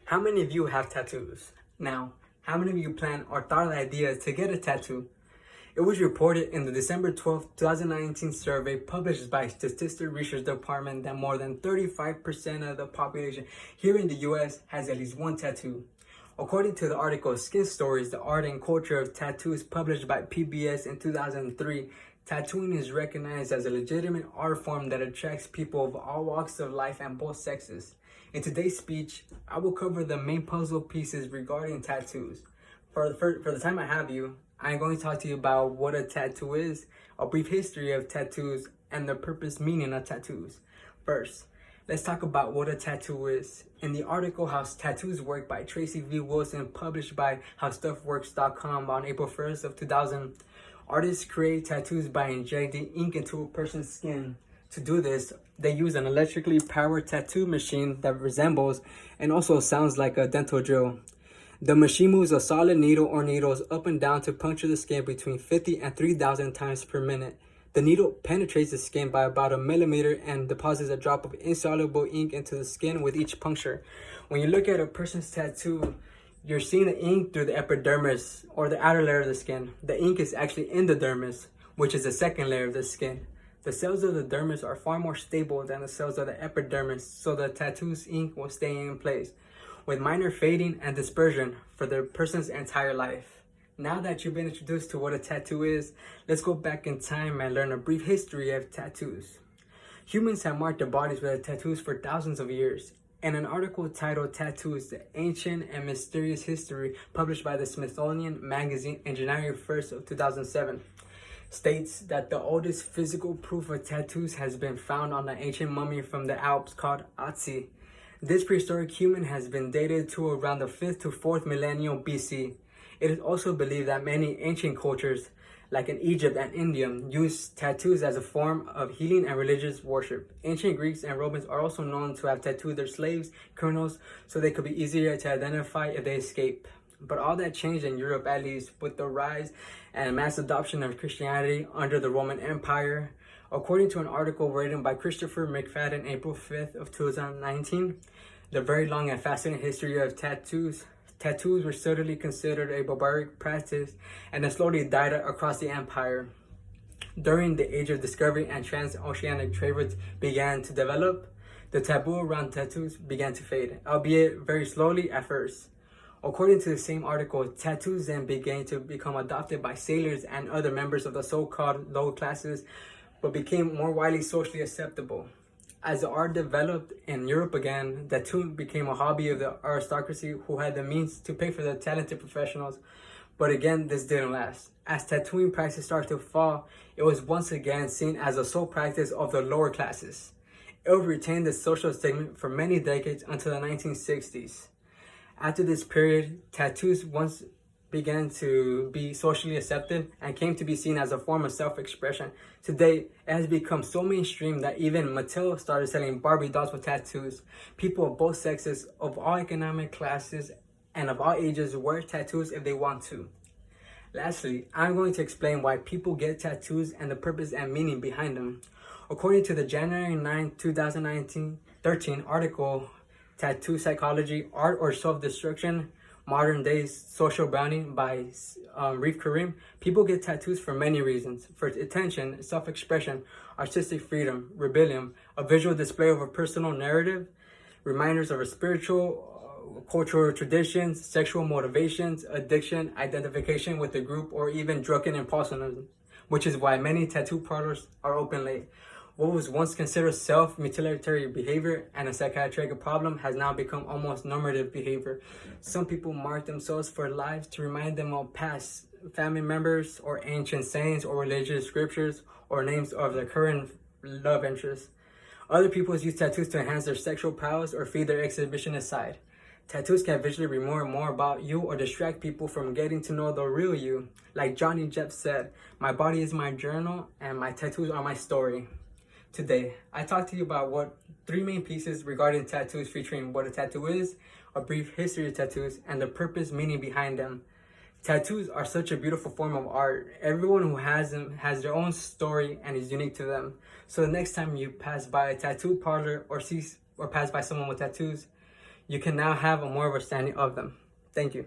How many of you have tattoos? Now, how many of you plan or thought of the idea to get a tattoo? It was reported in the December 12, 2019 survey published by Statistical Research Department that more than 35% of the population here in the US has at least one tattoo. According to the article Skin Stories, the Art and Culture of Tattoos published by PBS in 2003, tattooing is recognized as a legitimate art form that attracts people of all walks of life and both sexes. In today's speech, I will cover the main puzzle pieces regarding tattoos. For the time I have you, I'm going to talk to you about what a tattoo is, a brief history of tattoos, and the purpose meaning of tattoos. First, let's talk about what a tattoo is. In the article How Tattoos Work by Tracy V. Wilson, published by HowStuffWorks.com on April 1st of 2000, artists create tattoos by injecting ink into a person's skin. To do this, they use an electrically powered tattoo machine that resembles and also sounds like a dental drill. The machine moves a solid needle or needles up and down to puncture the skin between 50 and 3,000 times per minute. The needle penetrates the skin by about a millimeter and deposits a drop of insoluble ink into the skin with each puncture. When you look at a person's tattoo, you're seeing the ink through the epidermis, or the outer layer of the skin. The ink is actually in the dermis, which is the second layer of the skin. The cells of the dermis are far more stable than the cells of the epidermis, so the tattoo's ink will stay in place, with minor fading and dispersion for the person's entire life. Now that you've been introduced to what a tattoo is, let's go back in time and learn a brief history of tattoos. Humans have marked their bodies with tattoos for thousands of years. In an article titled Tattoos, the Ancient and Mysterious History, published by the Smithsonian Magazine in January 1st of 2007, states that the oldest physical proof of tattoos has been found on an ancient mummy from the Alps called Otzi. This prehistoric human has been dated to around the 5th to 4th millennium BC. It is also believed that many ancient cultures, like in Egypt and India, used tattoos as a form of healing and religious worship. Ancient Greeks and Romans are also known to have tattooed their slaves, criminals, so they could be easier to identify if they escape. But all that changed in Europe, at least, with the rise and mass adoption of Christianity under the Roman Empire. According to an article written by Christopher McFadden, April 5th of 2019, The Very Long and Fascinating History of Tattoos. Tattoos were certainly considered a barbaric practice and then slowly died across the empire. During the Age of Discovery and transoceanic trade routes began to develop, the taboo around tattoos began to fade, albeit very slowly at first. According to the same article, tattoos then began to become adopted by sailors and other members of the so-called low classes, but became more widely socially acceptable. As the art developed in Europe again, tattooing became a hobby of the aristocracy who had the means to pay for the talented professionals. But again, this didn't last. As tattooing practice started to fall, it was once again seen as a sole practice of the lower classes. It would retain this social stigma for many decades until the 1960s. After this period, tattoos once began to be socially accepted and came to be seen as a form of self-expression. Today, it has become so mainstream that even Mattel started selling Barbie dolls with tattoos. People of both sexes, of all economic classes, and of all ages wear tattoos if they want to. Lastly, I'm going to explain why people get tattoos and the purpose and meaning behind them. According to the January 9, 2013 article, Tattoo Psychology, Art or Self-Destruction, Modern Day Social Branding by Reef Karim, people get tattoos for many reasons. For attention, self-expression, artistic freedom, rebellion, a visual display of a personal narrative, reminders of a spiritual, cultural traditions, sexual motivations, addiction, identification with the group, or even drunken impulsiveness, which is why many tattoo parlors are open late. What was once considered self-mutilatory behavior and a psychiatric problem has now become almost normative behavior. Some people mark themselves for lives to remind them of past family members or ancient saints or religious scriptures or names of their current love interests. Other people use tattoos to enhance their sexual prowess or feed their exhibitionist side. Tattoos can visually reveal more about you or distract people from getting to know the real you. Like Johnny Depp said, "My body is my journal and my tattoos are my story." Today, I talked to you about what three main pieces regarding tattoos, featuring what a tattoo is, a brief history of tattoos, and the purpose meaning behind them. Tattoos are such a beautiful form of art. Everyone who has them has their own story and is unique to them. So the next time you pass by a tattoo parlor or pass by someone with tattoos, you can now have a more understanding of them. Thank you.